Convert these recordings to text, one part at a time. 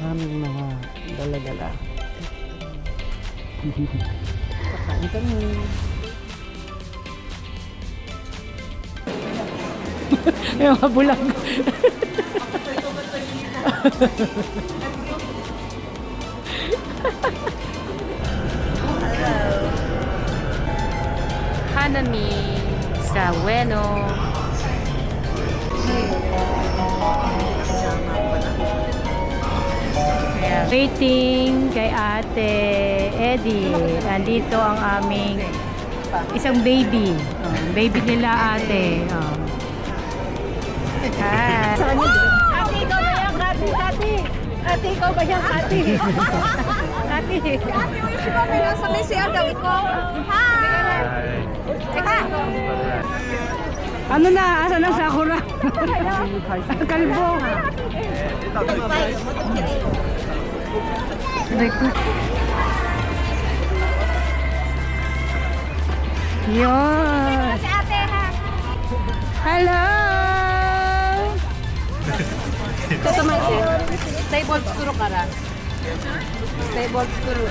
aming mga dala-dala. Kakain kami. Yung mga bulag. Hanami sa Ueno. Waiting kay Ate Eddie. Andito ang aming isang baby. Baby nila ate. Hi. Ate, ikaw ba yan, Kati? Kati! Ate, ikaw ba yan, Kati? Kati! Kati, ulit siya ba yan sa may siya daw ko? Hi! Teka! Ano na? Asan ang sakura? Kalbo. Yun. Si ate, ha? Hello. Stable skuro ka ra. Stable skuro.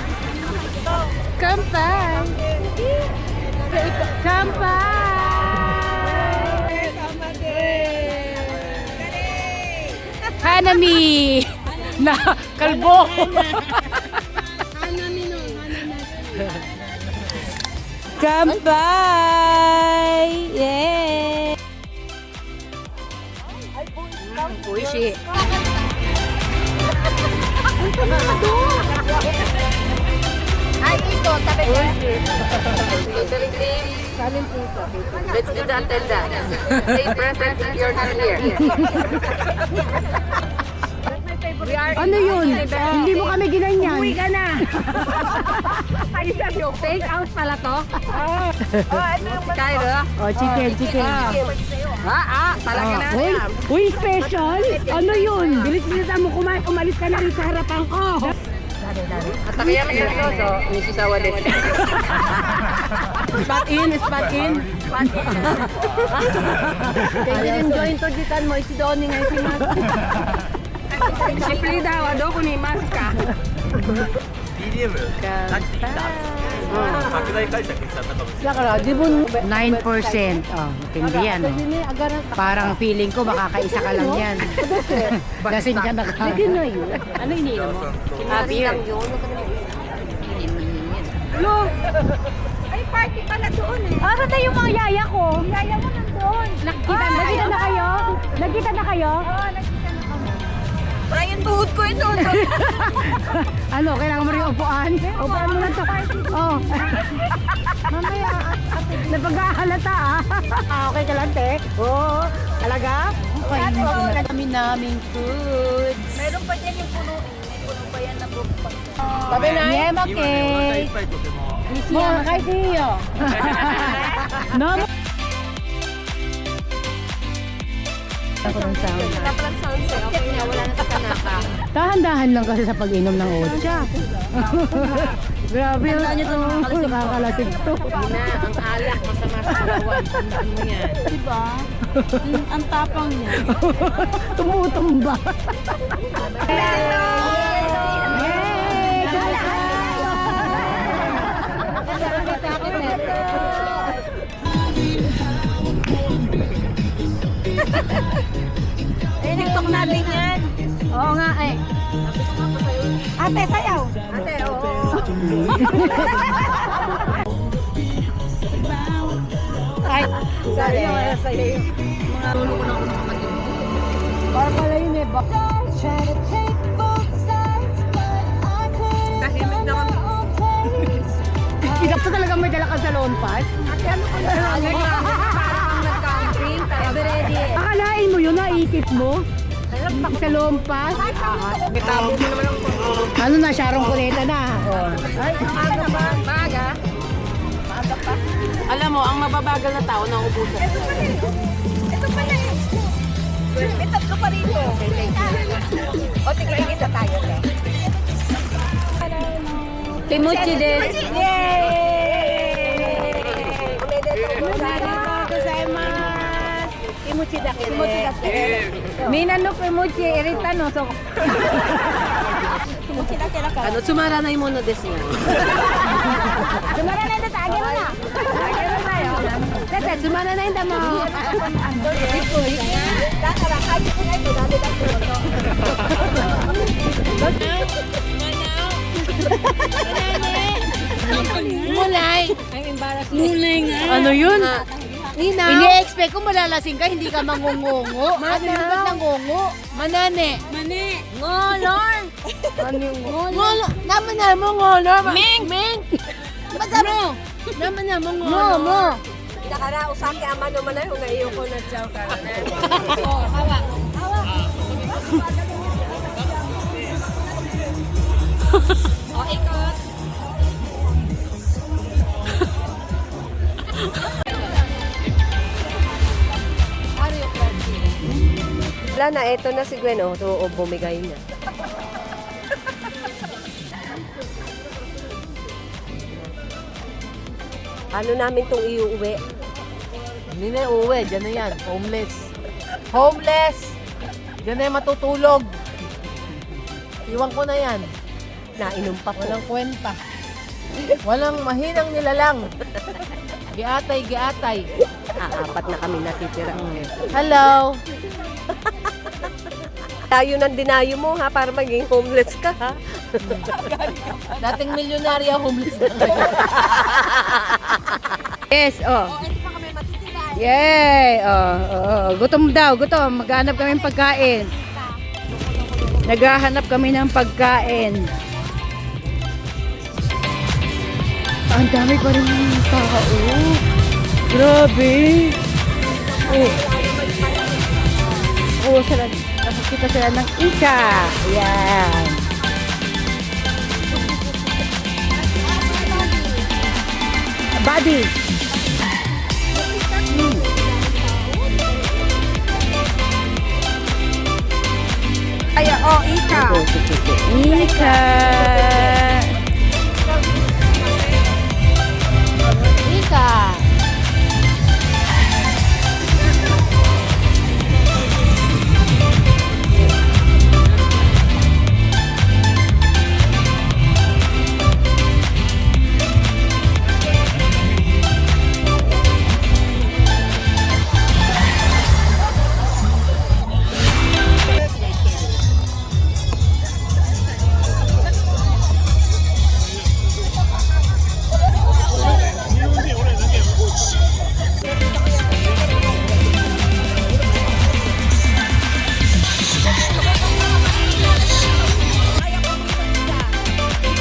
Kampai. Kampai. Hanami. Na kalbo. Hanami no, Kampai. Yeah. Puishi. Ay, ito, tabi ko. Let's do that and that. Say present if you're not here. Ano yun? Hindi mo kami ginanyan. Uwi ka na. Take out pala to. Kaya Oh, chicken. talaga na. Uy, special? Ano yun? Bilis-bilisan mo kumain. Umalis ka na rin sa harapan ko. At kaya kaya so, nisisawa din. Spot in. Kaya din join to ditan mo si Donnie nga si Mas. Simple daw, kung ni mas ka. BDM さっき言った拡大解釈しちゃったかもしれない Sakara, di mo 9%. Oh, matindi yan. Oh. Parang feeling ko makakaisa ka lang yan. Lasing ka na ka. Ano iniinom mo? Beer. Lo, Ay, party pala doon eh. ara na yung mga yaya ko. Yaya mo nandoon. Nagkita na kayo? Nagkita na kayo? Oo, nakita na kami. Brian, tuhod ko ito. Ano, kailangan mo rin upuan? Upuan mo na to. Oh. Mamaya, Napag-ahalata okay ka lang, te? Oo. Talaga? Okay. Kami naming foods. meron pa dyan yung puno. May puno pa yan na bukpag. Sabi na? Yema 今ねお腹いっ cake. ぱいとても Mo, kay Tio. No? Ako ng sound. Kapalang sound sir. Okay na, wala na takanaka. Dahan-dahan lang kasi sa pag-inom ng otsa. Grabe yun. Nakakalasig to. Na, ang alak masama sa katawan. Tandaan mo yan. Diba? Ang tapang niya. Tumutumba. TikTok natin yan. Oo nga eh. Ate, sayaw. Ate, oo. Ay, Sorry, sa'yo. Tulo ko na ako nakamatin. para pala yun eh. Tahimik na kami. Inap ka talaga may dala ka sa lawn pass? Ate, ano ka na lang? Nag-camping, tayo ready. Akalain mo yun, naikip mo? Sa lawn pass? Bitabo mo naman ako. Ano na, Sharon Cuneta na. Oh. Ay, maaga ba? Maaga. Maaga pa. Alam mo, ang mababagal na tao na ubusan. Ito pala eh. Ito pala eh. May tatlo pa rito. O, tignan isa tayo. Kimuchi din. Yay! Kimuchi da kere. Minano kimuchi irita no so. Kimuchi da kere ka. Tsumaranai mono desu nga. Tsumaranai da age mo na. Age mo na yo. Dete tsumaranai da mo. Da kara kaji ko nai to dale da ko to. Mulay. Ang embarrassing. Mulay nga. Ano yun? Nina. Ini-expect ko malalasing ka, hindi ka mangungungo. Ano yun ba't nangungo? Manane. Mani. Ngolor. Ano yung Ngolor. Naman na mo ngolor. Ming. Ming. Mo. Naman na mo ngolor. mo. Nakara, usake amano manay kung ngayon ko na chow ka na. Oh, hawa. Hawa. Oh, ikot. Wala na, eto na si Gwen, o bumigay niya. Ano namin itong iuwi? Hindi na uuwi, dyan na yan. Homeless. Homeless! Dyan na yan matutulog. Iwan ko na yan. Nainom pa po. Walang kwenta. Walang mahinang nilalang. Giatay, giatay. Apat na kami natitira. Hello! Tayo ng dinayo mo ha, para maging homeless ka ha. Dating milyonarya, homeless na ngayon. Yes, oh. Yay! Gutom daw, gutom. Maghanap kami ng pagkain. Naghahanap kami ng pagkain. Ang dami pa rin ng tao. Grabe. Oh. Oh, sila. Nakakita sila ng ika. Yan. Body. Ay, oh, ika. Ika. Ika.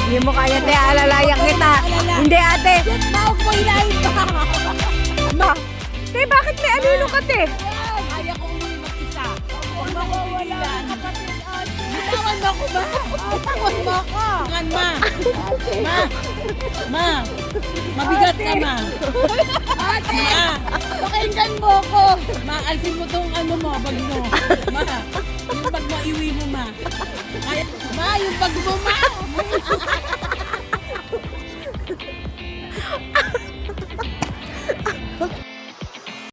Hindi mo kaya, te, alalayan kita. Hindi, ate. Maog mo ilahin pa. Ma, te, bakit may alilo ka, te? Kaya ko umuwi mag-isa. Huwag mawawala ang kapatid ate. Bitawan mo ako ba? Bitawan mo ako. Ma! Ma! Ma! Mabigat ka, ma! Ate! Pakinggan mo ako. Ma, alsin mo tong ano mo, bag mo. Ma! Yung bag mo, iwi mo, ma. Kaya, ma, yung bag mo, ma!